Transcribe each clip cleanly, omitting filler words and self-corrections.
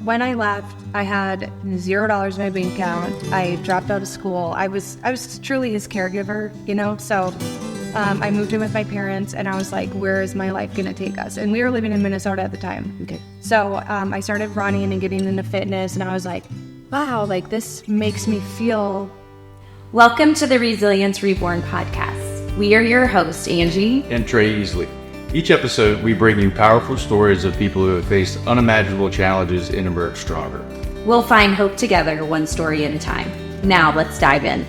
when I left, I had $0 in my bank account. I dropped out of school. I was truly his caregiver, so I moved in with my parents, and I was like, where is my life going to take us? And we were living in Minnesota at the time. Okay. So I started running and getting into fitness, and I was like, wow, like this makes me feel... Welcome to the Resilience Reborn podcast. We are your hosts, Angie and Trey Easley. Each episode, we bring you powerful stories of people who have faced unimaginable challenges and emerged stronger. We'll find hope together, one story at a time. Now, let's dive in.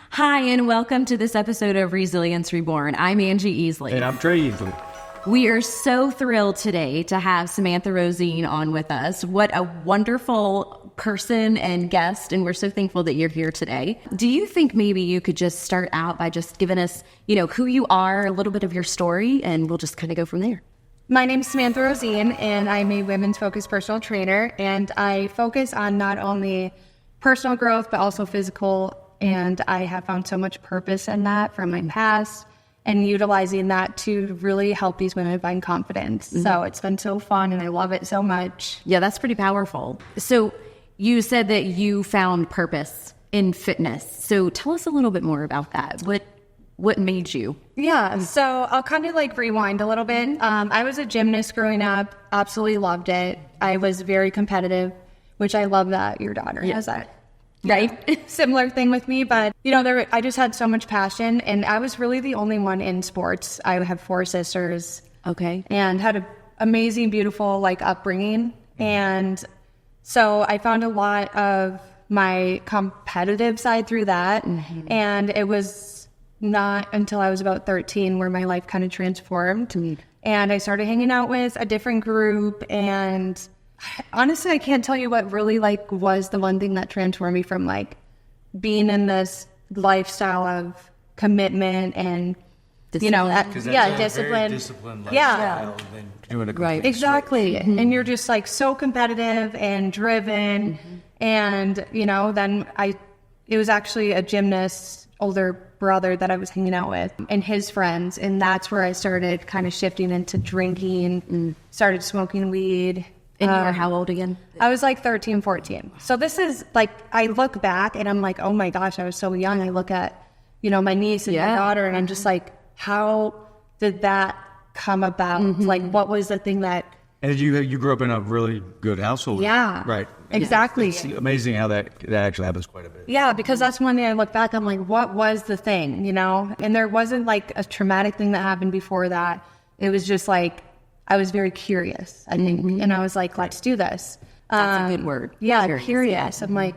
Hi, and welcome to this episode of Resilience Reborn. I'm Angie Easley. And I'm Trey Easley. We are so thrilled today to have Samantha Rossin on with us. What a wonderful person and guest, and we're so thankful that you're here today. Do you think maybe you could just start out by just giving us, who you are, a little bit of your story, and we'll just kind of go from there? My name's Samantha Rossin, and I'm a women's-focused personal trainer, and I focus on not only personal growth, but also physical, and I have found so much purpose in that from my past, and utilizing that to really help these women find confidence. Mm-hmm. So it's been so fun, and I love it so much. Yeah, that's pretty powerful. So you said that you found purpose in fitness. So tell us a little bit more about that. What made you? Yeah, so I'll kind of rewind a little bit. I was a gymnast growing up, absolutely loved it. I was very competitive, which I love that your daughter has that. Right? Similar thing with me, but I just had so much passion, and I was really the only one in sports. I have 4 sisters. Okay. And had an amazing, beautiful upbringing. And so I found a lot of my competitive side through that. Mm-hmm. And it was not until I was about 13 where my life kind of transformed. Mm-hmm. And I started hanging out with a different group, and honestly, I can't tell you what really was the one thing that transformed me from being in this lifestyle of commitment and discipline. Disciplined lifestyle. Than doing a right, exactly. Mm-hmm. And you're just so competitive and driven. Mm-hmm. And then it was actually a gymnast, older brother that I was hanging out with, and his friends, and that's where I started kind of shifting into drinking, started smoking weed. And you were how old again? I was 13, 14. So this is I look back and I'm oh my gosh, I was so young. I look at, my niece and my daughter, and I'm just how did that come about? Mm-hmm. What was the thing that... And you grew up in a really good household. Yeah. Right. Exactly. It's amazing how that actually happens quite a bit. Yeah, because that's one thing I look back, I'm what was the thing, And there wasn't a traumatic thing that happened before that. It was just I was very curious, I think. Mm-hmm. And I was let's do this. That's a good word. Yeah, curious. I'm I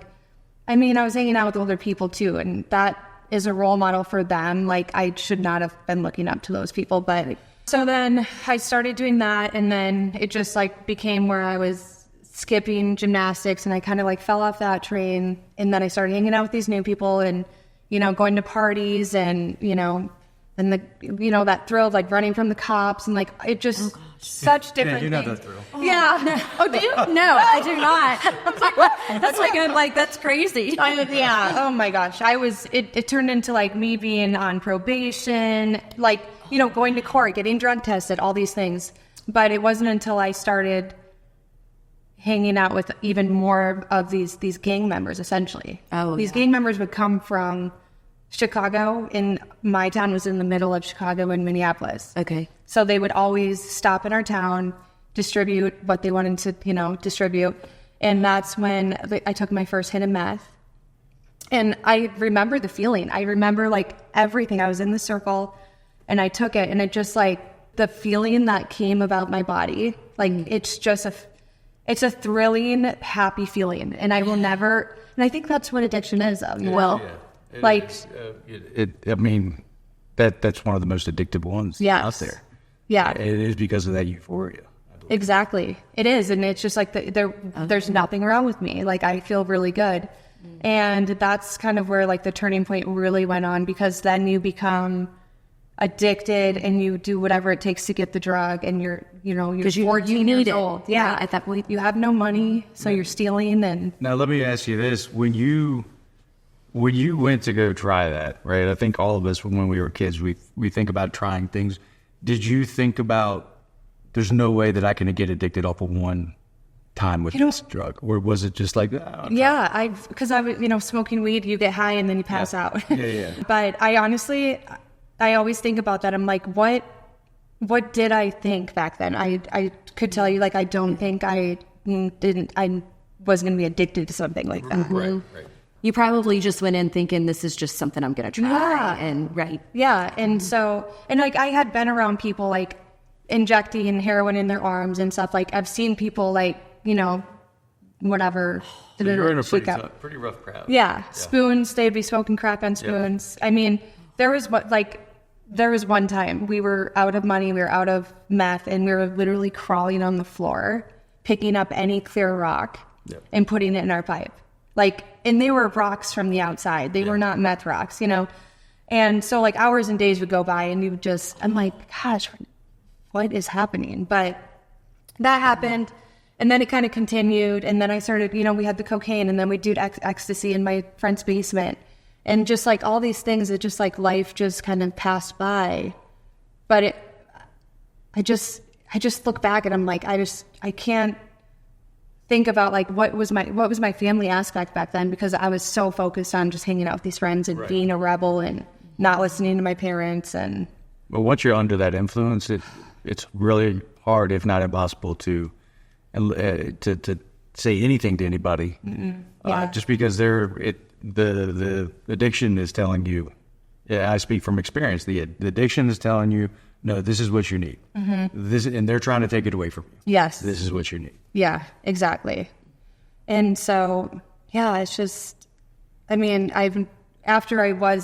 was hanging out with older people too, and that is a role model for them. I should not have been looking up to those people. But so then I started doing that, and then it just became where I was skipping gymnastics, and I kind of fell off that train. And then I started hanging out with these new people and, going to parties and, and that thrill of running from the cops and it just such different know things. that thrill. Oh. Yeah. Oh, do you? No, I do not. What? That's that's crazy. Yeah. Oh my gosh. It turned into me being on probation, going to court, getting drug tested, all these things. But it wasn't until I started hanging out with even more of these gang members, essentially. Oh, these gang members would come from Chicago, and my town was in the middle of Chicago and Minneapolis. Okay. So they would always stop in our town, distribute what they wanted to, distribute. And that's when I took my first hit of meth. And I remember the feeling. I remember everything. I was in the circle and I took it, and it just the feeling that came about my body, it's just it's a thrilling, happy feeling. And I will never, and I think that's what addiction is. That's one of the most addictive ones out there. Yeah. It is because of that euphoria. Exactly. It is. And it's just there's nothing wrong with me. I feel really good. And that's kind of where the turning point really went on, because then you become addicted and you do whatever it takes to get the drug, and you're 14 years old. Yeah. At that point you have no money, so you're stealing. And now let me ask you this. When you went to go try that, right? I think all of us, when we were kids, we think about trying things. did you think about, there's no way that I can get addicted off of one time with this drug? Or was it just like, because I was, smoking weed, you get high and then you pass out. Yeah. But I honestly, I always think about that. I'm like, what did I think back then? I could tell you, like, I don't think I was going to be addicted to something like that. Right. You probably just went in thinking this is just something I'm going to try. Yeah. And so, and like, I had been around people like injecting heroin in their arms and stuff. Like, I've seen people like, whatever. So you're in a pretty rough crowd. Yeah. Spoons, they'd be smoking crack on spoons. I mean, there was one time we were out of money, we were out of meth, and we were literally crawling on the floor, picking up any clear rock and putting it in our pipe. Like, and they were rocks from the outside. They were not meth rocks, And so like hours and days would go by and I'm like, gosh, what is happening? But that happened. And then it kind of continued. And then I started, we had the cocaine, and then we'd do ecstasy in my friend's basement. And just like all these things, it just like life just kind of passed by. But I just look back and I'm like, I can't think about like what was my family aspect back then, because I was so focused on just hanging out with these friends and being a rebel and not listening to my parents. And well, once you're under that influence, it's really hard, if not impossible, to say anything to anybody. Just because the addiction is telling you. I speak from experience. The addiction is telling you, no, this is what you need. And they're trying to take it away from you. Yes, this is what you need. Yeah, exactly. And so, it's just, I mean, after I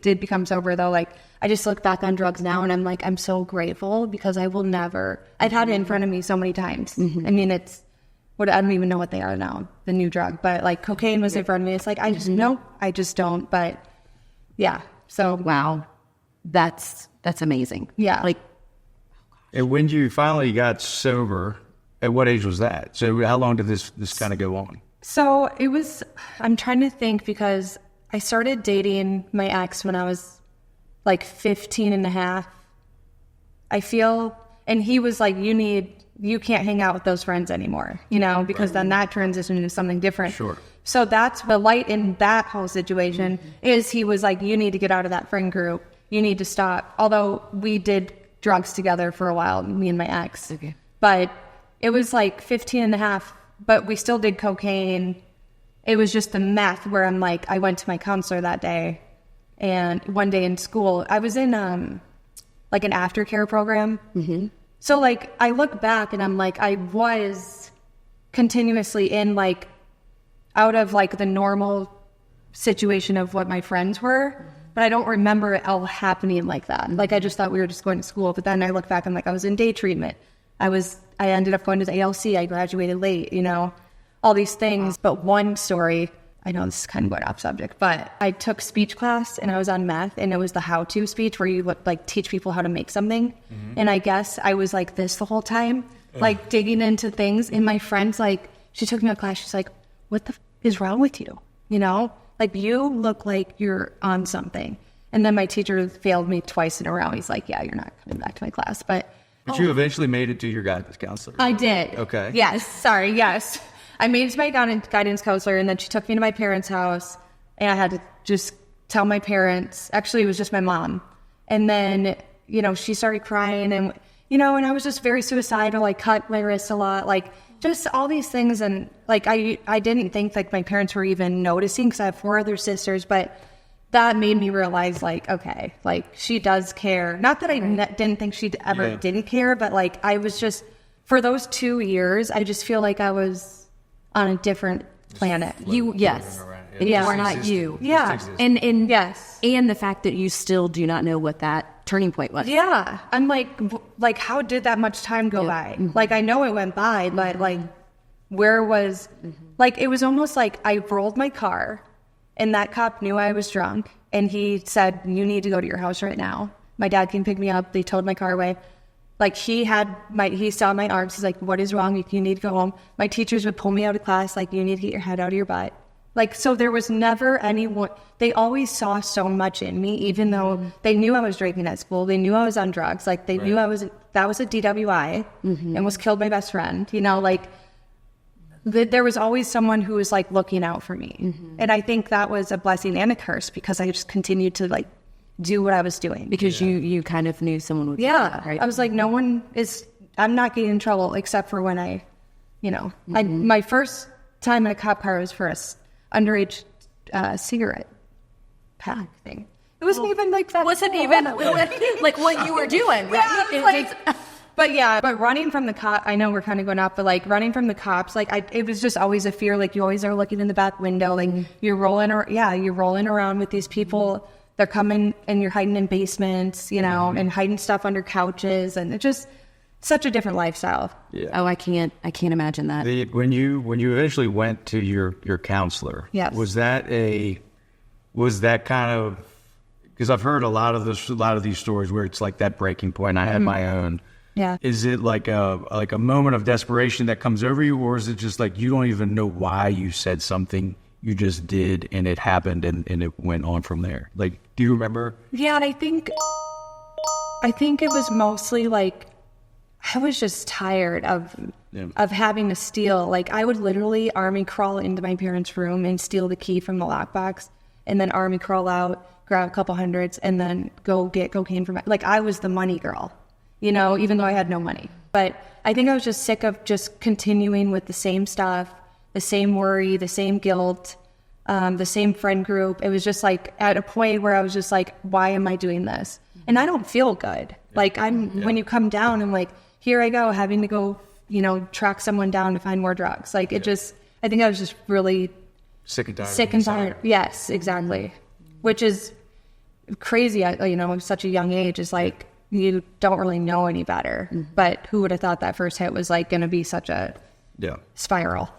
did become sober though, like I just look back on drugs now and I'm like, I'm so grateful, because I've had it in front of me so many times. I mean, I don't even know what they are now, the new drug, but like cocaine was in front of me. It's like, I just don't, but yeah. So, wow, that's amazing. Yeah. Like, and when you finally got sober, at what age was that? So how long did this kind of go on? So I'm trying to think, because I started dating my ex when I was like 15 and a half. I feel, and he was like, you can't hang out with those friends anymore, because then that transitioned into something different. Sure. So that's the light in that whole situation is he was like, you need to get out of that friend group. You need to stop. Although we did drugs together for a while, me and my ex. Okay. But it was like 15 and a half, but we still did cocaine. It was just the meth where I'm like, I went to my counselor that day, and one day in school, I was in like an aftercare program. So like I look back and I'm like, I was continuously in like out of like the normal situation of what my friends were, but I don't remember it all happening like that. Like I just thought we were just going to school, but then I look back and like I was in day treatment. I ended up going to the ALC. I graduated late, all these things. But one story, I know this is kind of going off subject, but I took speech class and I was on meth, and it was the how-to speech where you would like teach people how to make something. And I guess I was like this the whole time, like digging into things. And my friend's like, she took me to class. She's like, what the is wrong with you? Like you look like you're on something. And then my teacher failed me twice in a row. He's like, yeah, you're not coming back to my class. But you eventually made it to your guidance counselor. I did. Okay. Yes. Sorry. Yes. I made it to my guidance counselor, and then she took me to my parents' house, and I had to just tell my parents. Actually, it was just my mom. And then, she started crying, and, and I was just very suicidal. I cut my wrist a lot, like just all these things. And like, I didn't think like my parents were even noticing, because I have 4 other sisters, but that made me realize like, okay, like she does care. Not that I didn't think she ever didn't care, but like I was just, for those 2 years, I just feel like I was on a different planet. Yes. Yeah. We're not you. Yeah. And yes. And the fact that you still do not know what that turning point was. Yeah. I'm like, how did that much time go by? Like, I know it went by, but like, where was, like, it was almost like I rolled my car, and that cop knew I was drunk, and he said, you need to go to your house right now. My dad came pick me up. They towed my car away. Like he saw my arms. He's like, what is wrong? You need to go home. My teachers would pull me out of class. Like, you need to get your head out of your butt. Like, so there was never anyone, they always saw so much in me, even though they knew I was drinking at school. They knew I was on drugs. Like, they knew that was a DWI and was killed my best friend, you know, like there was always someone who was like looking out for me. And I think that was a blessing and a curse because I just continued to like do what I was doing. Because you kind of knew someone would. Yeah. Right? I was like, I'm not getting in trouble except for when I, you know, my first time in a cop car was for a underage cigarette pack thing. It wasn't even like that. Wasn't even like what you were doing. Right? But running from the cop, I know we're kind of going up, but like running from the cops, like it was just always a fear. Like you always are looking in the back window, like you're rolling around with these people. They're coming and you're hiding in basements, you know, and hiding stuff under couches, and it's just such a different lifestyle. Yeah. Oh, I can't imagine that. When you eventually went to your counselor, yes. was that kind of, because I've heard a lot of these stories where it's like that breaking point. I had my own. Yeah. Is it like a moment of desperation that comes over you, or is it just like you don't even know why you said something? You just did, and it happened, and it went on from there. Like, do you remember? Yeah, and I think it was mostly like I was just tired of having to steal. Like I would literally army crawl into my parents' room and steal the key from the lockbox, and then army crawl out, grab a couple hundreds, and then go get cocaine from like I was the money girl, you know, even though I had no money. But I think I was just sick of just continuing with the same stuff, the same worry, the same guilt, the same friend group. It was just like at a point where I was just like, why am I doing this? And I don't feel good. Like when you come down, I'm like, here I go, having to go, you know, track someone down to find more drugs. Like I think I was just really sick and tired. Yes, exactly. Which is crazy. You know, at such a young age, is like, you don't really know any better. But who would have thought that first hit was like going to be such a spiral?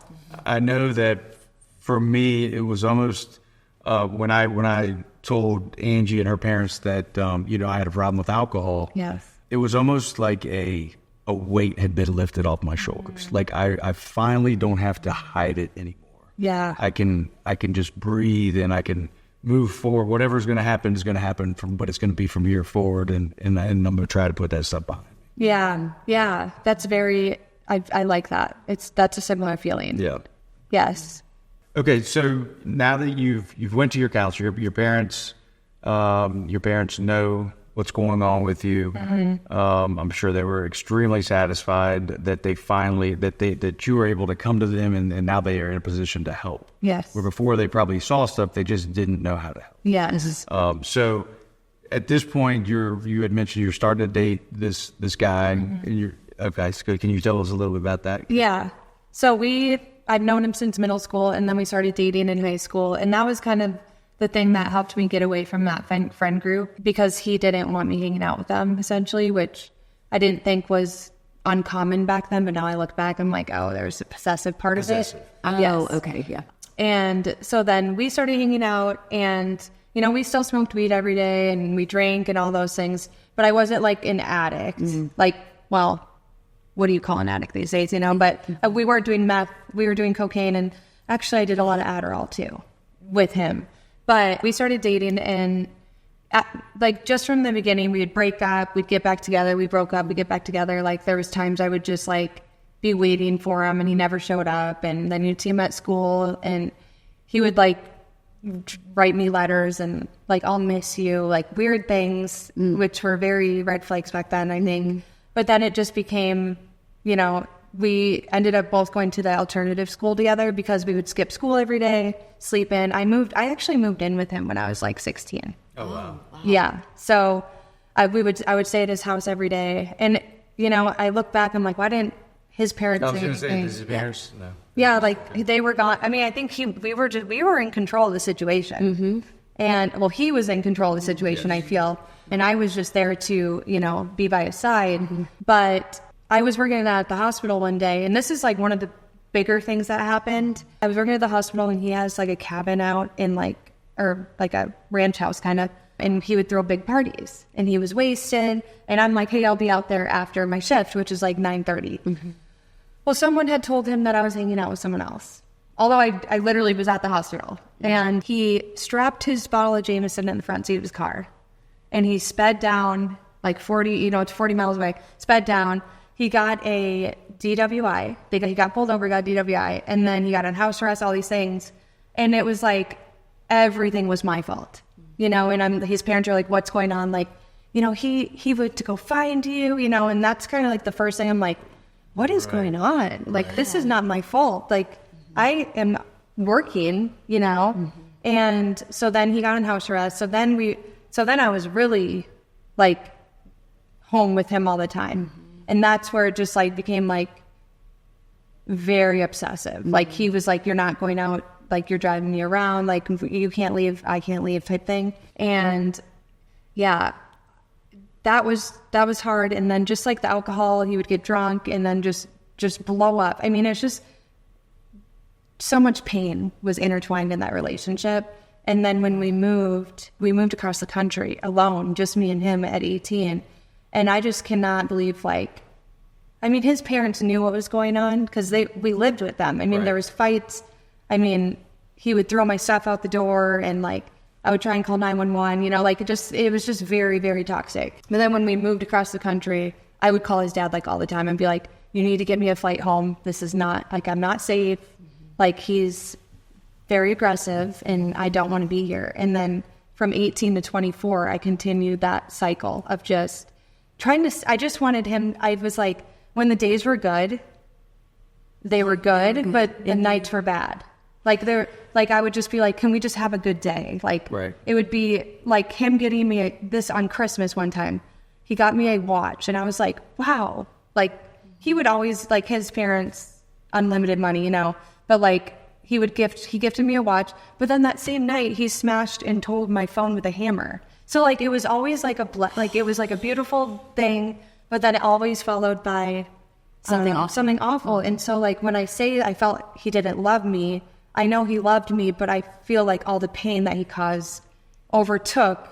I know that for me, it was almost when I told Angie and her parents that you know, I had a problem with alcohol. Yes, it was almost like a weight had been lifted off my shoulders. Like I finally don't have to hide it anymore. Yeah, I can just breathe, and I can move forward. Whatever's going to happen is going to happen but it's going to be from here forward, and I'm going to try to put that stuff behind me. Yeah, that's very. I like that. That's a similar feeling. Yeah. Yes. Okay, so now that you've went to your counselor, your parents know what's going on with you. I'm sure they were extremely satisfied that that you were able to come to them, and now they are in a position to help. Yes. Where before they probably saw stuff, they just didn't know how to help. Yes. So at this point, you had mentioned you're starting to date this guy. And okay, so can you tell us a little bit about that? Yeah. So I've known him since middle school, and then we started dating in high school, and that was kind of the thing that helped me get away from that friend group, because he didn't want me hanging out with them, essentially, which I didn't think was uncommon back then, but now I look back, I'm like, oh, there's a possessive part of it. Oh, yes. okay, yeah. And so then we started hanging out, and, you know, we still smoked weed every day, and we drank and all those things, but I wasn't like an addict. Like, well, what do you call an addict these days, you know? But we weren't doing meth, we were doing cocaine, and actually I did a lot of Adderall too with him. But we started dating, and like just from the beginning, we would break up, we'd get back together, we broke up, we'd get back together. Like there was times I would just like be waiting for him, and he never showed up, and then you'd see him at school, and he would like write me letters and like, I'll miss you, like weird things, which were very red flags back then, I think. But then it just became, you know, we ended up both going to the alternative school together because we would skip school every day, sleep in. I actually moved in with him when I was like 16. Oh, wow. Yeah. So I would stay at his house every day. And, you know, I look back, I'm like, why didn't his parents I was say going to say, anything? his parents? No. Yeah, like they were gone. I mean, I think we were in control of the situation. And well, he was in control of the situation, I feel. And I was just there to, you know, be by his side. But I was working at the hospital one day, and this is like one of the bigger things that happened. I was working at the hospital, and he has like a cabin out in like a ranch house kind of, and he would throw big parties, and he was wasted. And I'm like, hey, I'll be out there after my shift, which is like 9:30. Well, someone had told him that I was hanging out with someone else. Although I literally was at the hospital. And he strapped his bottle of Jameson in the front seat of his car. And he sped down like 40, it's 40 miles away, sped down. He got a DWI. He got pulled over, got DWI. And then he got on house arrest, all these things. And it was like, everything was my fault, and his parents are like, what's going on? Like, he went to go find you, and that's kind of like the first thing I'm like, what is going on? Like, this is not my fault. Like, I am working, and so then he got on house arrest. So then I was really like home with him all the time. And that's where it just like became like very obsessive. Like, he was like, you're not going out, like, you're driving me around, like, you can't leave, I can't leave type thing. And yeah, that was hard. And then just like the alcohol, he would get drunk and then just blow up. I mean, it's just so much pain was intertwined in that relationship. And then when we moved across the country alone, just me and him at 18. And I just cannot believe, like, I mean, his parents knew what was going on because we lived with them. I mean, there was fights. I mean, he would throw my stuff out the door and like, I would try and call 911, like it was just very, very toxic. But then when we moved across the country, I would call his dad like all the time and be like, you need to get me a flight home. This is not, like, I'm not safe. Like, he's very aggressive and I don't want to be here. And then from 18 to 24, I continued that cycle of just I just wanted him. I was like, when the days were good, they were good, but the nights were bad. Like, I would just be like, can we just have a good day? Like, It would be like him getting me this on Christmas one time. He got me a watch and I was like, wow. Like, he would always, like, his parents, unlimited money, but like, he gifted me a watch, but then that same night he smashed and totaled my phone with a hammer. So like, it was always like it was like a beautiful thing, but then it always followed by something awful. And so like, when I say I felt he didn't love me, I know he loved me, but I feel like all the pain that he caused overtook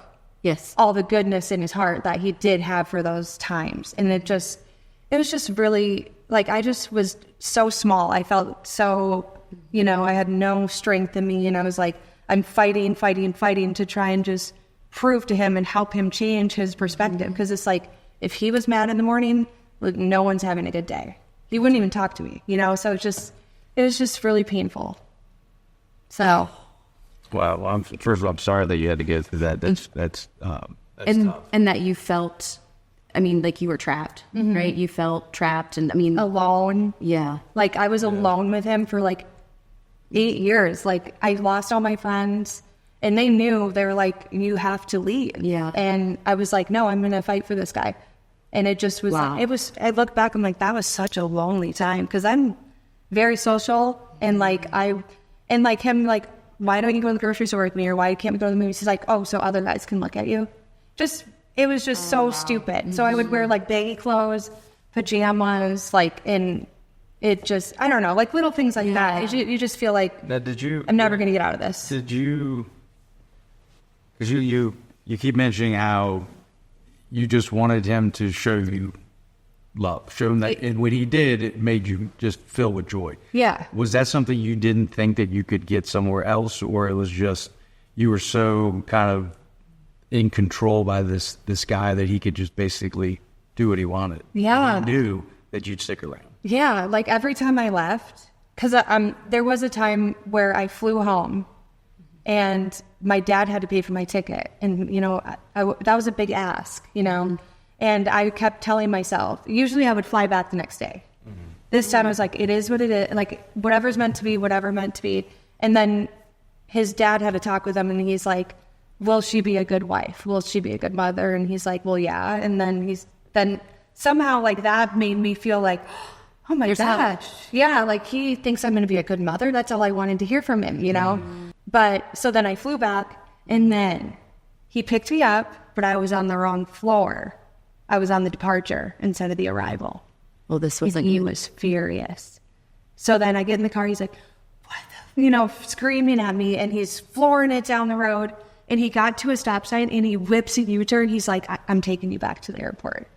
all the goodness in his heart that he did have for those times. And it was just really, like, I just was so small. I felt so, I had no strength in me. And I was like, I'm fighting to try and just prove to him and help him change his perspective. Because it's like, if he was mad in the morning, like, no one's having a good day. He wouldn't even talk to me, So it was just really painful. So. Wow. Well, first of all, I'm sorry that you had to go through that. That's tough. And that you felt, I mean, like, you were trapped, right? You felt trapped and, I mean, alone. Yeah. Like, I was alone with him for like 8 years. Like, I lost all my friends and they knew. They were like, you have to leave. Yeah. And I was like, no, I'm going to fight for this guy. And it just was, I look back, I'm like, that was such a lonely time because I'm very social and like, him, like, why don't you go to the grocery store with me? Or why can't we go to the movies? He's like, oh, so other guys can look at you. It was just so stupid. So I would wear like baggy clothes, pajamas, like, and it just, I don't know, like little things like that. You just feel like, now, I'm never going to get out of this. Because you keep mentioning how you just wanted him to show you love, show him that, and when he did, it made you just fill with joy. Yeah. Was that something you didn't think that you could get somewhere else, or it was just you were so kind of in control by this guy that he could just basically do what he wanted? Yeah. And he knew that you'd stick around. Yeah, like every time I left, because there was a time where I flew home and my dad had to pay for my ticket. And, that was a big ask, And I kept telling myself, usually I would fly back the next day. Mm-hmm. This time I was like, it is what it is. Like, whatever's meant to be, whatever meant to be. And then his dad had a talk with him and he's like, will she be a good wife? Will she be a good mother? And he's like, well, yeah. And then somehow like that made me feel like, oh my gosh. Yeah. Like, he thinks I'm going to be a good mother. That's all I wanted to hear from him, Mm-hmm. But so then I flew back and then he picked me up, but I was on the wrong floor. I was on the departure instead of the arrival. Well, this was he was furious. So then I get in the car. He's like, what screaming at me, and he's flooring it down the road. And he got to a stop sign and he whips a U-turn. He's like, I'm taking you back to the airport.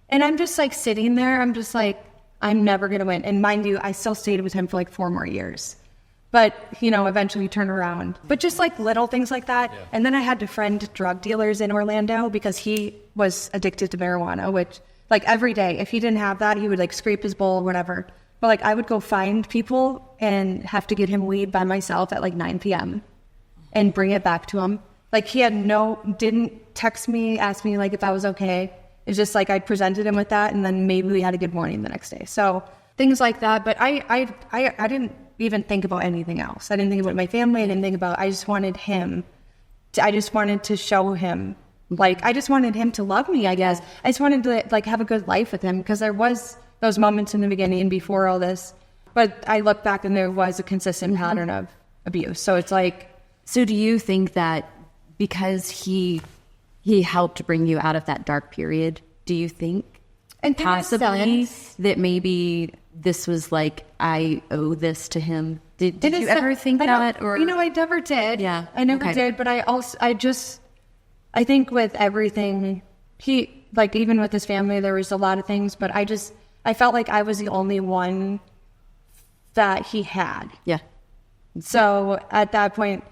And I'm just like sitting there. I'm just like, I'm never going to win. And mind you, I still stayed with him for like 4 more years. but eventually turn around. But just like little things like that. Yeah. And then I had to friend drug dealers in Orlando because he was addicted to marijuana, which like every day, if he didn't have that, he would like scrape his bowl or whatever. But like I would go find people and have to get him weed by myself at like 9 p.m. and bring it back to him. Like he didn't text me, ask me like if I was okay. It's just like I presented him with that, and then maybe we had a good morning the next day. So things like that. But I didn't even think about anything else. I didn't think about my family. I didn't think about. I just wanted him. I just wanted to show him. Like I just wanted him to love me. I guess I just wanted to like have a good life with him because there was those moments in the beginning and before all this. But I look back and there was a consistent pattern of abuse. So it's like. So do you think that because he helped bring you out of that dark period, do you think and possibly that maybe this was like, I owe this to him? Did you ever think that? Or I never did. Yeah. I never did. But I think with everything, even with his family, there was a lot of things, but I felt like I was the only one that he had. Yeah. So at that point,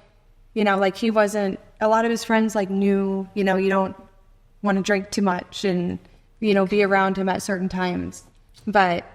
like he wasn't, a lot of his friends like knew, you don't want to drink too much and, be around him at certain times. But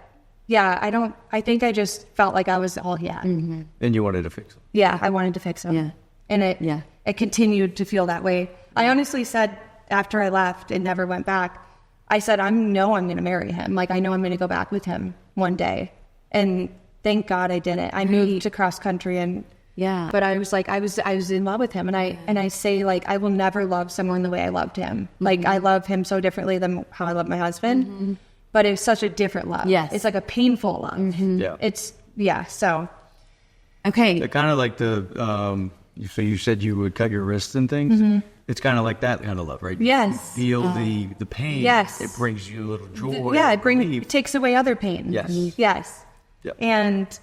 yeah, I think I just felt like I was all he had. Mm-hmm. And you wanted to fix him. Yeah, I wanted to fix him. Yeah. And it continued to feel that way. I honestly said after I left and never went back, I said, I'm going to marry him. Like, I know I'm going to go back with him one day. And thank God I didn't. I moved to cross country but I was like, I was in love with him. And I say like, I will never love someone the way I loved him. Mm-hmm. Like I love him so differently than how I love my husband, mm-hmm. but it's such a different love. Yes. It's like a painful love. Mm-hmm. Yeah. So. Okay. Kind of like so you said you would cut your wrists and things. Mm-hmm. It's kind of like that kind of love, right? Yes. You feel the pain. Yes. It brings you a little joy. It takes away other pain. Yes. Yes. Yep. And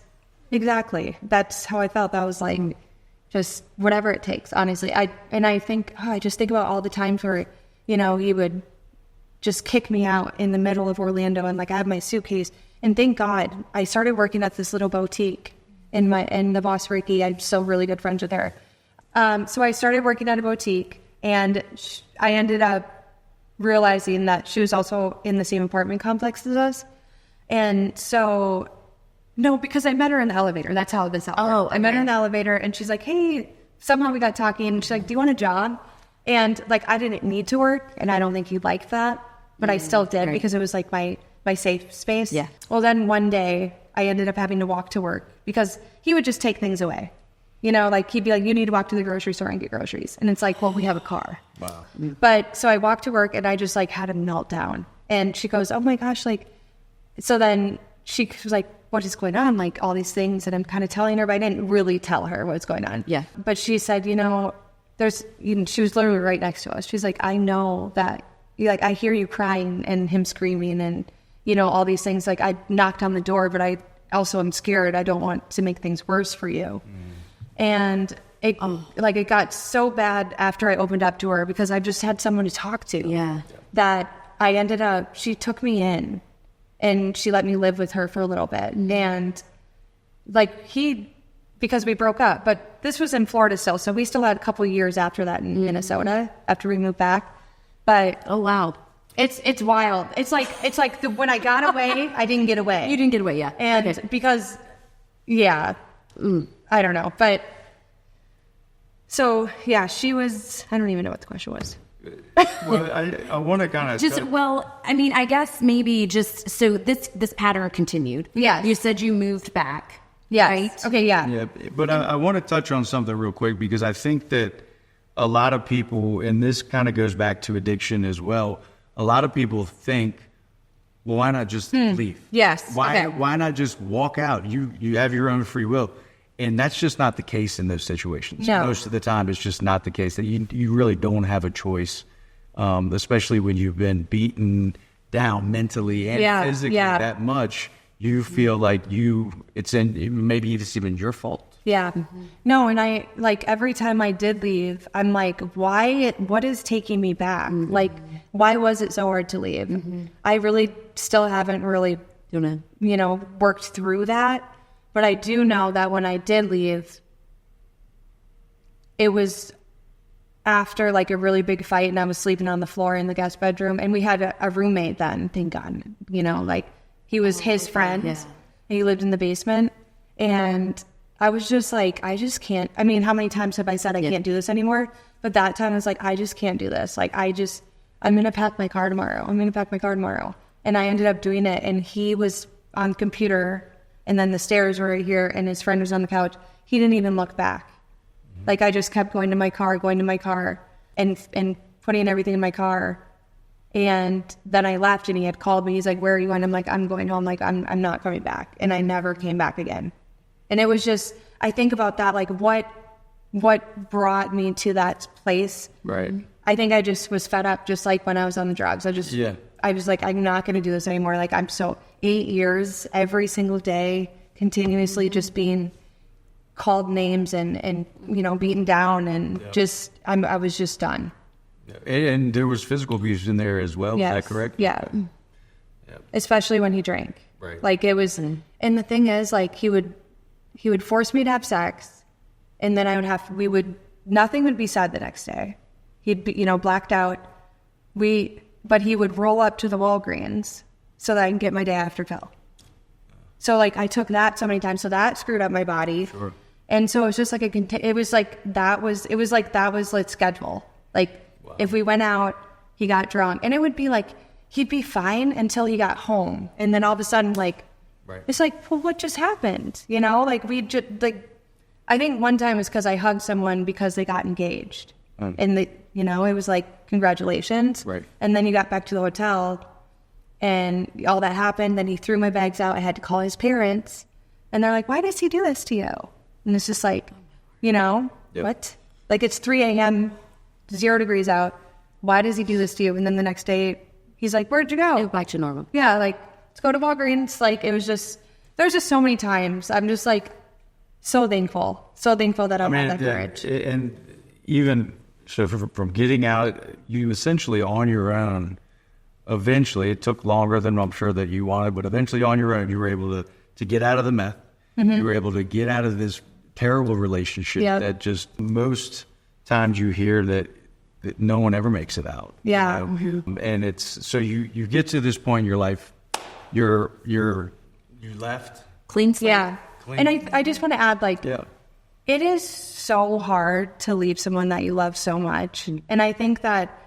exactly. That's how I felt. I was like, just whatever it takes, honestly. I just think about all the times where, he would just kick me out in the middle of Orlando and like I have my suitcase. And thank God I started working at this little boutique in the boss Ricky. I'm still really good friends with her. So I started working at a boutique and I ended up realizing that she was also in the same apartment complex as us. And so, no, because I met her in the elevator. That's how this happened. Oh, okay. I met her in the elevator and she's like, hey, somehow we got talking. And she's like, do you want a job? And like, I didn't need to work and I don't think he liked that, but I still did because it was like my safe space. Yeah. Well, then one day I ended up having to walk to work because he would just take things away. Like he'd be like, you need to walk to the grocery store and get groceries. And it's like, well, we have a car. Wow. But so I walked to work and I just like had a meltdown. And she goes, oh my gosh, like, so then she was like, what is going on? Like all these things. And I'm kind of telling her, but I didn't really tell her what's going on. Yeah. But she said, she was literally right next to us. She's like, I know that, like, I hear you crying and him screaming and, all these things. Like I knocked on the door, but I also am scared. I don't want to make things worse for you. And it got so bad after I opened up to her because I just had someone to talk to. Yeah. That I ended up, she took me in and she let me live with her for a little bit. And like because we broke up, but this was in Florida still. So we still had a couple of years after that in Minnesota after we moved back. But oh, wow. It's wild. It's like when I got away, I didn't get away. You didn't get away. Yeah. And because, I don't know, but so yeah, she was, I don't even know what the question was. Well, I want to kind of I guess maybe just so this pattern continued. Yeah. You said you moved back. Yeah. Right? Okay. Yeah. Yeah. But I want to touch on something real quick because I think that a lot of people, and this kind of goes back to addiction as well. A lot of people think, well, why not just leave? Yes. Why not just walk out? You have your own free will. And that's just not the case in those situations. No. Most of the time, it's just not the case. That you really don't have a choice, especially when you've been beaten down mentally and physically that much. You feel like maybe it's even your fault. Yeah. Mm-hmm. No, and I, like, every time I did leave, I'm like, what is taking me back? Mm-hmm. Like, why was it so hard to leave? Mm-hmm. I really still haven't really, worked through that. But I do know that when I did leave, it was after like a really big fight, and I was sleeping on the floor in the guest bedroom, and we had a roommate then, thank God, you know, like he was his friend. Yeah. He lived in the basement, and I was just like, I just can't. I mean, how many times have I said I can't do this anymore? But that time I was like, I just can't do this. Like, I'm going to pack my car tomorrow. And I ended up doing it, and he was on the computer, and then the stairs were right here, and his friend was on the couch. He didn't even look back. Like, I just kept going to my car, and putting everything in my car. And then I left, and he had called me. He's like, where are you going? I'm like, I'm going home. Like, I'm not coming back. And I never came back again. And it was just, I think about that, like, what brought me to that place? Right. I think I just was fed up, just like when I was on the drugs. I was like, I'm not going to do this anymore. Like, 8 years, every single day, continuously just being called names and you know, beaten down, and I was just done. And there was physical abuse in there as well. Yes. Is that correct? Yeah. Especially when he drank. Right. Like, it was, and the thing is, like, he would force me to have sex, and then nothing would be said the next day. He'd be, you know, blacked out. But he would roll up to the Walgreens so that I can get my day after pill. So, like, I took that so many times, so that screwed up my body. Sure. And so it was just like that was like schedule. Like, if we went out, he got drunk, and it would be like, he'd be fine until he got home. And then all of a sudden, like, it's like, well, what just happened? You know, like, I think one time it was because I hugged someone because they got engaged. And you know, it was like, congratulations. Right. And then he got back to the hotel, and all that happened. Then he threw my bags out. I had to call his parents, and they're like, why does he do this to you? And it's just like, you know, what? Like, it's 3 a.m., 0 degrees out. Why does he do this to you? And then the next day, he's like, where'd you go? Back to normal. Yeah, like, let's go to Walgreens. Like, it was just, there's just so many times. I'm just like, so thankful that I had that courage. And even so, from getting out, you essentially on your own, eventually, it took longer than I'm sure that you wanted, but eventually on your own, you were able to get out of the meth. You were able to get out of this terrible relationship that just most times you hear that no one ever makes it out. Yeah. You know? And it's, so you get to this point in your life, you left. Clean slate. Yeah. And I just want to add, like, it is so hard to leave someone that you love so much. And I think that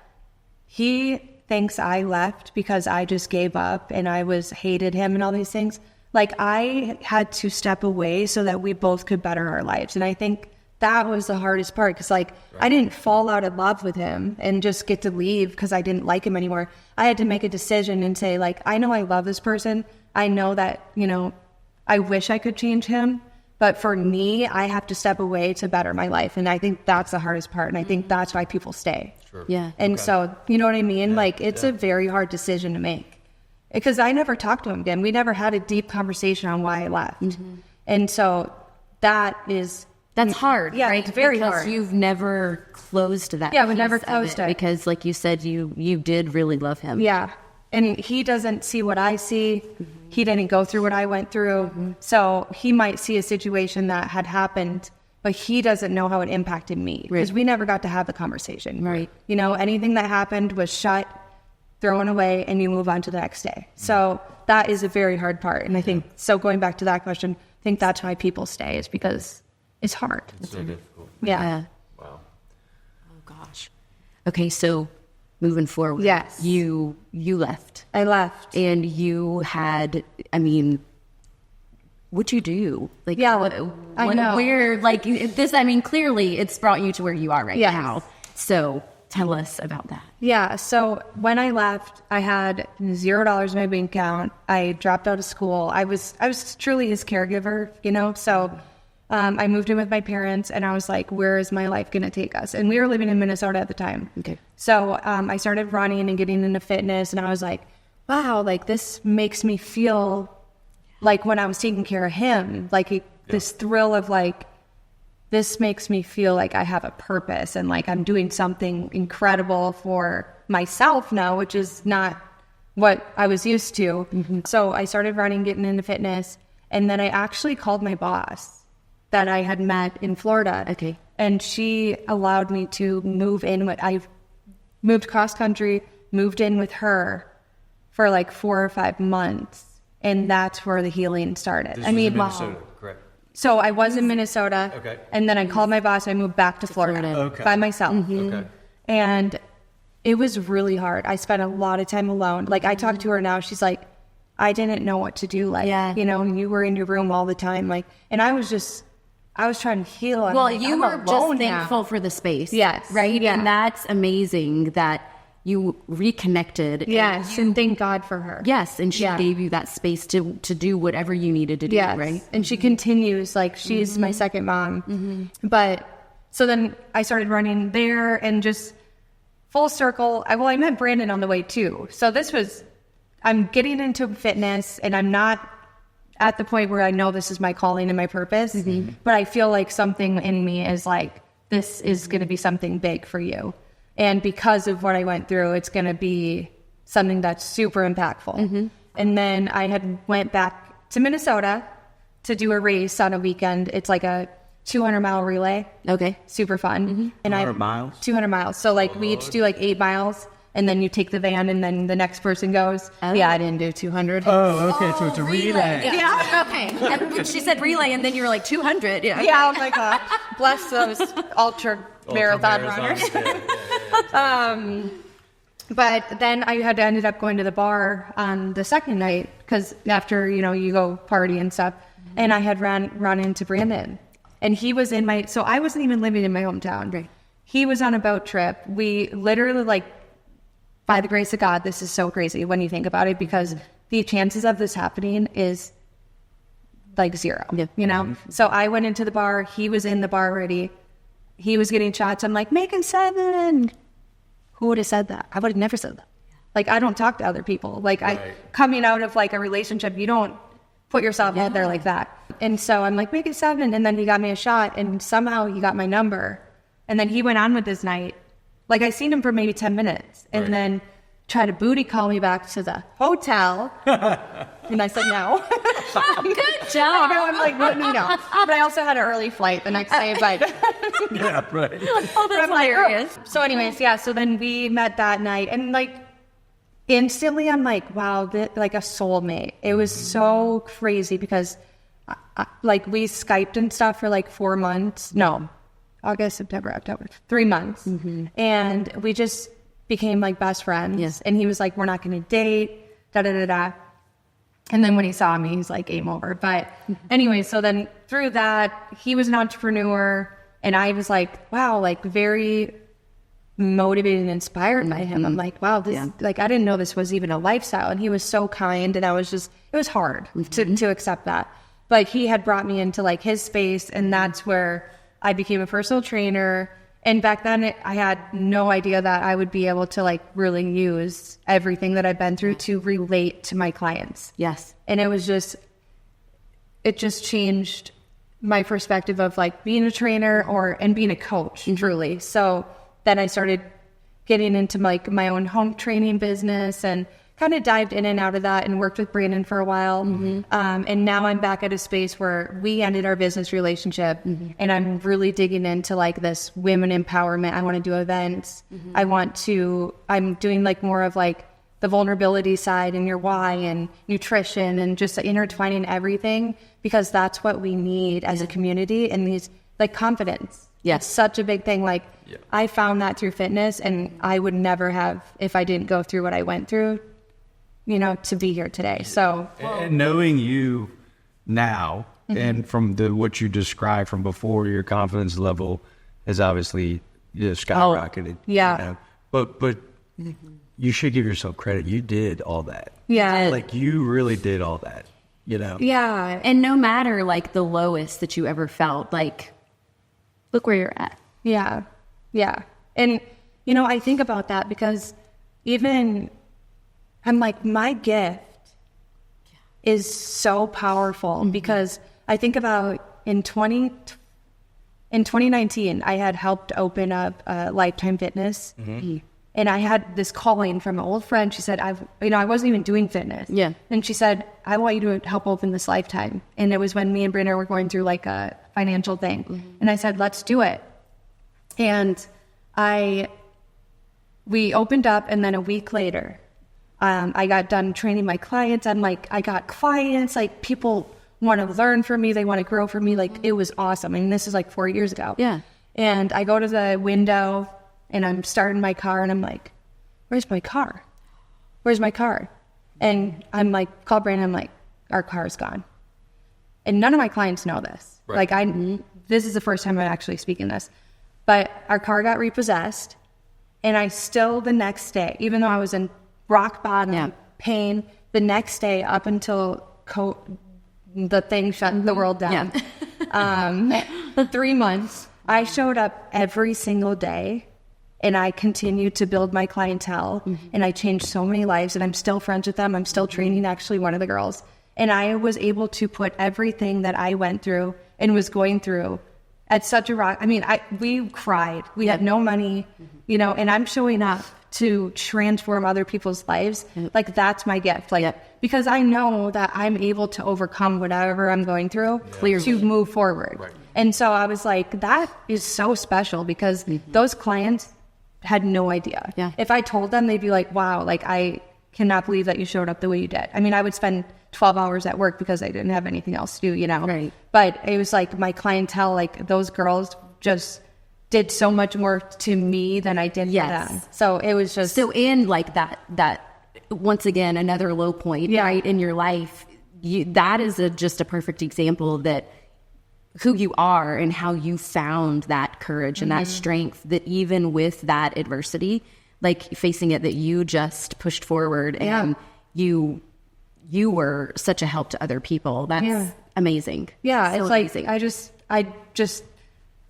he thinks I left because I just gave up and I hated him and all these things. Like, I had to step away so that we both could better our lives. And I think that was the hardest part, because, like, I didn't fall out of love with him and just get to leave because I didn't like him anymore. I had to make a decision and say, like, I know I love this person. I know that, you know, I wish I could change him. But for me, I have to step away to better my life. And I think that's the hardest part. And I think that's why people stay. Sure. Yeah. And so, you know what I mean? Like, it's a very hard decision to make. Because I never talked to him again. We never had a deep conversation on why I left. And so that's hard, right? It's very because hard. You've never closed that. Yeah, we never closed it. Because, like you said, you did really love him. Yeah. And he doesn't see what I see. He didn't go through what I went through. So he might see a situation that had happened, but he doesn't know how it impacted me. Because we never got to have the conversation. Right. You know, anything that happened was shut, thrown away, and you move on to the next day. So that is a very hard part. And I think, so going back to that question, I think that's why people stay, is because it's hard. It's so difficult. Yeah. Wow. Oh, gosh. Okay, so moving forward. Yes. You left. I left. And you had, I mean, what'd you do? Like, I know. Where, like, this, I mean, clearly it's brought you to where you are right now. So tell us about that. Yeah. So when I left, I had $0 in my bank account. I dropped out of school. I was truly his caregiver, you know? So I moved in with my parents, and I was like, where is my life going to take us? And we were living in Minnesota at the time. Okay. So I started running and getting into fitness, and I was like, wow, like, this makes me feel like when I was taking care of him, like this thrill of, like, this makes me feel like I have a purpose and like I'm doing something incredible for myself now, which is not what I was used to. So I started running, getting into fitness. And then I actually called my boss that I had met in Florida. Okay. And she allowed me to move in with, I moved cross country, moved in with her for like 4 or 5 months. And that's where the healing started. This was in Minnesota, correct? So I was in Minnesota. Okay. And then I called my boss. I moved back to Florida. Okay. By myself. Okay. And it was really hard. I spent a lot of time alone. Like, I talk to her now. She's like, I didn't know what to do. Like, you know, you were in your room all the time. Like, and I was trying to heal. I'm Well, like, you I'm were just alone thankful now. for the space. Yes. Right? Yeah. And that's amazing that you reconnected. Yes. And thank God for her. Yes. And she gave you that space to do whatever you needed to do, Yes. right? And she continues, like, she's my second mom. But so then I started running there and just full circle. I met Brandon on the way too. So I'm getting into fitness and I'm not at the point where I know this is my calling and my purpose, but I feel like something in me is like, this is going to be something big for you. And because of what I went through, it's going to be something that's super impactful. And then I had went back to Minnesota to do a race on a weekend. It's like a 200-mile relay. Okay. Super fun. And 200 miles? 200 miles. So like we each do like 8 miles and then you take the van and then the next person goes. Oh. Yeah, I didn't do 200. Oh, okay. So it's a relay. Yeah. Okay. And she said relay, and then you were like 200. Yeah. Yeah, oh my God. Bless those ultra marathon runners. But then I had ended up going to the bar on the second night because after, you know, you go party and stuff. And I had run into Brandon. And he was so I wasn't even living in my hometown. Right. He was on a boat trip. We literally, like, by the grace of God, this is so crazy when you think about it, because the chances of this happening is like 0, you know? So I went into the bar. He was in the bar already. He was getting shots. I'm like, making 7. Who would have said that? I would have never said that. Like, I don't talk to other people. Like, coming out of like a relationship, you don't put yourself out there like that. And so I'm like, making 7. And then he got me a shot and somehow he got my number. And then he went on with his night. Like, I seen him for maybe 10 minutes and then tried to booty call me back to the hotel. And I said no. Good job. I'm like, what? No. But I also had an early flight the next day. But Yeah, right. Oh, that's hilarious. so anyways, yeah. So then we met that night and like instantly I'm like, wow, like a soulmate. It was so crazy because like we Skyped and stuff for like 4 months. No. August, September, October, 3 months. And we just became like best friends. Yes. And he was like, we're not going to date, da-da-da-da. And then when he saw me, he's like, game over. But anyway, so then through that, he was an entrepreneur. And I was like, wow, like very motivated and inspired by him. I'm like, wow, this, like, I didn't know this was even a lifestyle. And he was so kind. And I was just, it was hard to accept that. But he had brought me into like his space. And that's where I became a personal trainer. And back then I had no idea that I would be able to like really use everything that I've been through to relate to my clients. Yes. And it just changed my perspective of like being a trainer and being a coach, truly. So then I started getting into like my own home training business and kind of dived in and out of that and worked with Brandon for a while. And now I'm back at a space where we ended our business relationship and I'm really digging into like this women empowerment. I want to do events. I'm doing like more of like the vulnerability side and your why and nutrition and just intertwining everything because that's what we need as a community and these like confidence. Yes. It's such a big thing. Like I found that through fitness and I would never have if I didn't go through what I went through, you know, to be here today. So and knowing you now and from what you described from before, your confidence level has obviously skyrocketed. Yeah. You know? But you should give yourself credit. You did all that. yeah. Like you really did all that, you know? Yeah. And no matter like the lowest that you ever felt, like, look where you're at. Yeah. Yeah. And, you know, I think about that because even I'm like, my gift is so powerful because I think about in 2019, I had helped open up Lifetime Fitness And I had this calling from an old friend. She said, I wasn't even doing fitness. Yeah. And she said, I want you to help open this lifetime. And it was when me and Brenna were going through like a financial thing. And I said, let's do it. And we opened up, and then a week later, I got done training my clients. I got clients, like people want to learn from me. They want to grow from me. Like it was awesome. I mean, this is like 4 years ago. Yeah. And I go to the window and I'm starting my car and I'm like, where's my car? Where's my car? And I'm like, call Brandon. I'm like, our car's gone. And none of my clients know this. Right. Like this is the first time I'm actually speaking this, but our car got repossessed. And I still, the next day, even though I was in rock bottom pain, the next day up until the thing shut the world down, for 3 months, I showed up every single day, and I continued to build my clientele, and I changed so many lives, and I'm still friends with them. I'm still training actually one of the girls, and I was able to put everything that I went through and was going through at such a rock. I mean, we cried. We had no money, and I'm showing up to transform other people's lives. Like that's my gift. Like, because I know that I'm able to overcome whatever I'm going through to move forward. Right. And so I was like, that is so special because those clients had no idea. Yeah. If I told them, they'd be like, wow, like I cannot believe that you showed up the way you did. I mean, I would spend 12 hours at work because I didn't have anything else to do, Right. But it was like my clientele, like those girls just did so much more to me than I did for them. So it was just... So in like that once again, another low point, right, in your life, that is just a perfect example that who you are and how you found that courage and that strength, that even with that adversity, like facing it, that you just pushed forward and you were such a help to other people. That's amazing. Yeah. So it's amazing. like,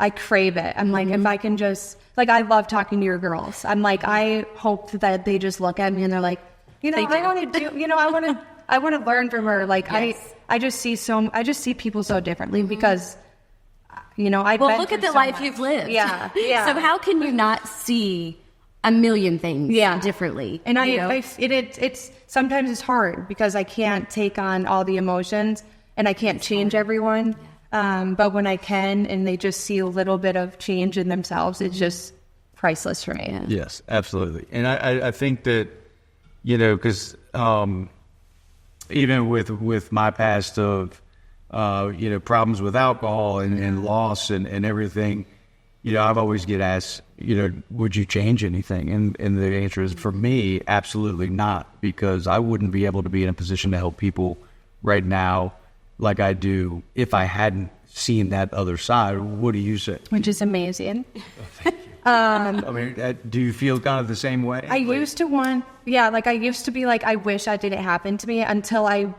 I crave it. I'm like, if I can just, like, I love talking to your girls. I'm like, I hope that they just look at me and they're like, I want to do, I want to learn from her. Like, I just see people so differently because, look at the life you've lived. Yeah. So how can you not see a million things differently? And it's sometimes it's hard because I can't take on all the emotions and I can't change everyone. But when I can, and they just see a little bit of change in themselves, it's just priceless for me. Yes, absolutely. And I think that, because even with my past of, problems with alcohol and loss and everything, I've always get asked, would you change anything? And the answer is, for me, absolutely not, because I wouldn't be able to be in a position to help people right now like I do if I hadn't seen that other side. What do you say? Which is amazing. Thank you. I mean, do you feel kind of the same way? I used to be like, I wish that didn't happen to me until I,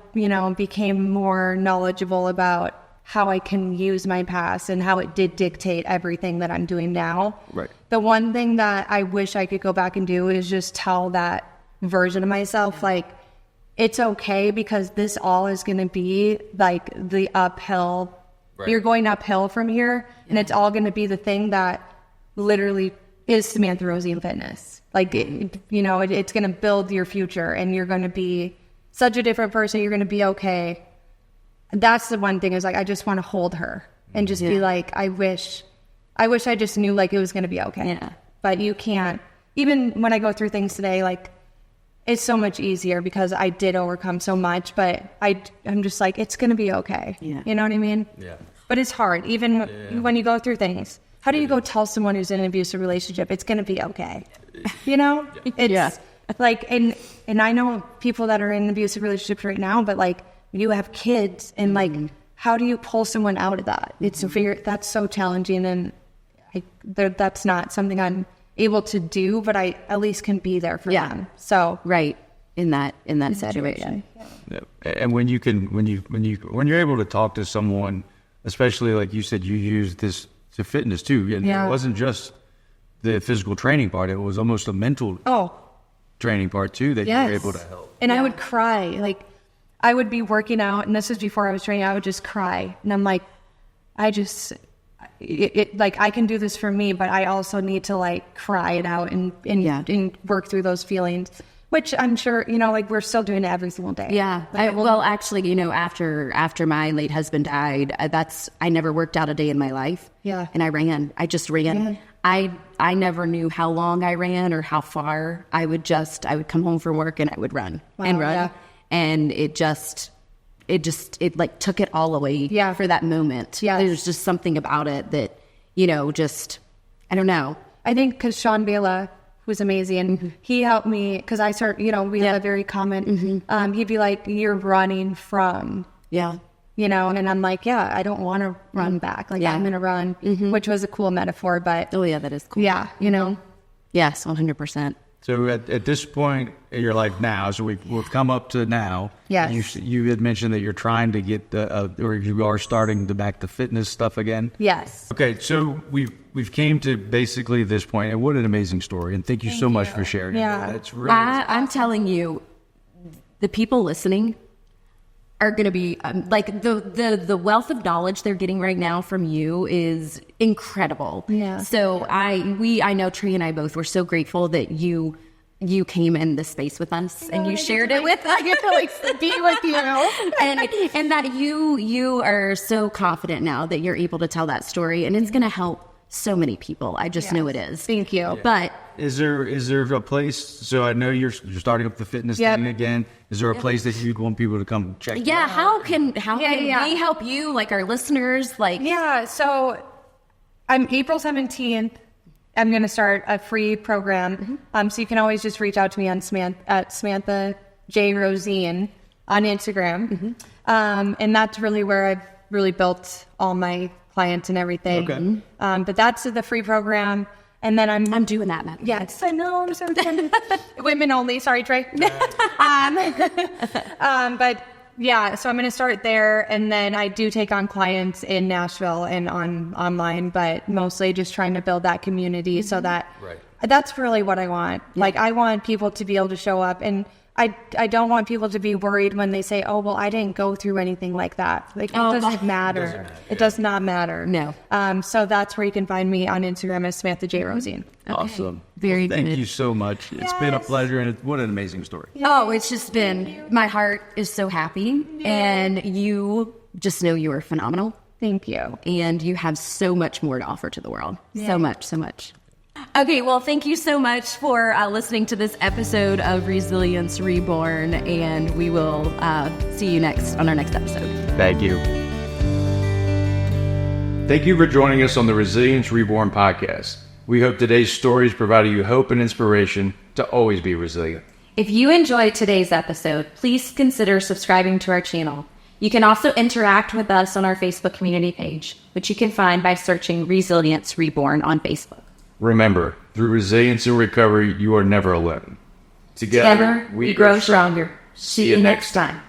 became more knowledgeable about how I can use my past and how it did dictate everything that I'm doing now. Right. The one thing that I wish I could go back and do is just tell that version of myself, like, it's okay because this all is going to be like the uphill. Right. You're going uphill from here, and it's all going to be the thing that literally is Samantha Rossin Fitness. Like, it's going to build your future, and you're going to be such a different person. You're going to be okay. That's the one thing is like, I just want to hold her and just be like, I wish I just knew like it was going to be okay. Yeah. But you can't. Even when I go through things today, like, it's so much easier because I did overcome so much, but I'm just like, it's going to be okay. Yeah. You know what I mean? Yeah. But it's hard. Even when you go through things, how do you go tell someone who's in an abusive relationship, it's going to be okay? It's like, and I know people that are in abusive relationships right now, but like you have kids and like, how do you pull someone out of that? That's so challenging. And that's not something I'm able to do, but I at least can be there for them. So right in that situation. Yeah. And when you're able to talk to someone, especially like you said, you used this to fitness too, and it wasn't just the physical training part; it was almost a mental training part too that you were able to help. And I would cry, like I would be working out, and this was before I was training. I would just cry, and I'm like, I just like I can do this for me, but I also need to like cry it out and work through those feelings, which I'm sure, like we're still doing it every single day. Yeah. Well, actually, after my late husband died, I never worked out a day in my life. Yeah. And I ran. I just ran. Yeah. I never knew how long I ran or how far. I would come home from work and I would run and run. Yeah. And it like took it all away for that moment. Yeah. There's just something about it that, I don't know. I think because Sean Bela, who's amazing, he helped me because I start, we had a very common, he'd be like, you're running from, and I'm like, I don't want to run back. Like I'm going to run, which was a cool metaphor, but. Oh yeah, that is cool. Yeah. Yes, 100%. So at this point, you're like now, so we've come up to now. Yes. You had mentioned that you're trying to get or you are starting to back the fitness stuff again. Yes. Okay, so we've came to basically this point, and what an amazing story, and thank you so much for sharing. Yeah. It's really I'm telling you, the people listening are going to be like the wealth of knowledge they're getting right now from you is incredible. Yeah. So I know Tree and I both were so grateful that you came in this space with us and you shared it with us. I get to like be with you, and that you are so confident now that you're able to tell that story, and it's going to help so many people. I just know it is. Thank you. Yeah. But is there a place? So I know you're starting up the fitness thing again. Is there a place that you'd want people to come check? Yeah. How can we help you? Like our listeners, like So I'm April 17th. I'm going to start a free program. So you can always just reach out to me on Samantha J. Rossin on Instagram. And that's really where I've really built all my clients and everything. Okay. But that's the free program. And then I'm doing that, Matt. Yes, I know. I'm so excited. Women only. Sorry, Trey. But yeah, so I'm going to start there, and then I do take on clients in Nashville and online, but mostly just trying to build that community so that that's really what I want. Yeah. Like I want people to be able to show up, and I don't want people to be worried when they say, oh, well, I didn't go through anything like that. Like, it doesn't matter. It does not matter. No. So that's where you can find me on Instagram as Samantha J. Rossin. Okay. Awesome. Very good. Thank you so much. It's been a pleasure, and what an amazing story. Oh, it's just been, my heart is so happy, and you just know you are phenomenal. Thank you. And you have so much more to offer to the world. So much. Okay, well, thank you so much for listening to this episode of Resilience Reborn, and we will see you on our next episode. Thank you. Thank you for joining us on the Resilience Reborn podcast. We hope today's stories provided you hope and inspiration to always be resilient. If you enjoyed today's episode, please consider subscribing to our channel. You can also interact with us on our Facebook community page, which you can find by searching Resilience Reborn on Facebook. Remember, through resilience and recovery, you are never alone. Together, we grow stronger. See you next time.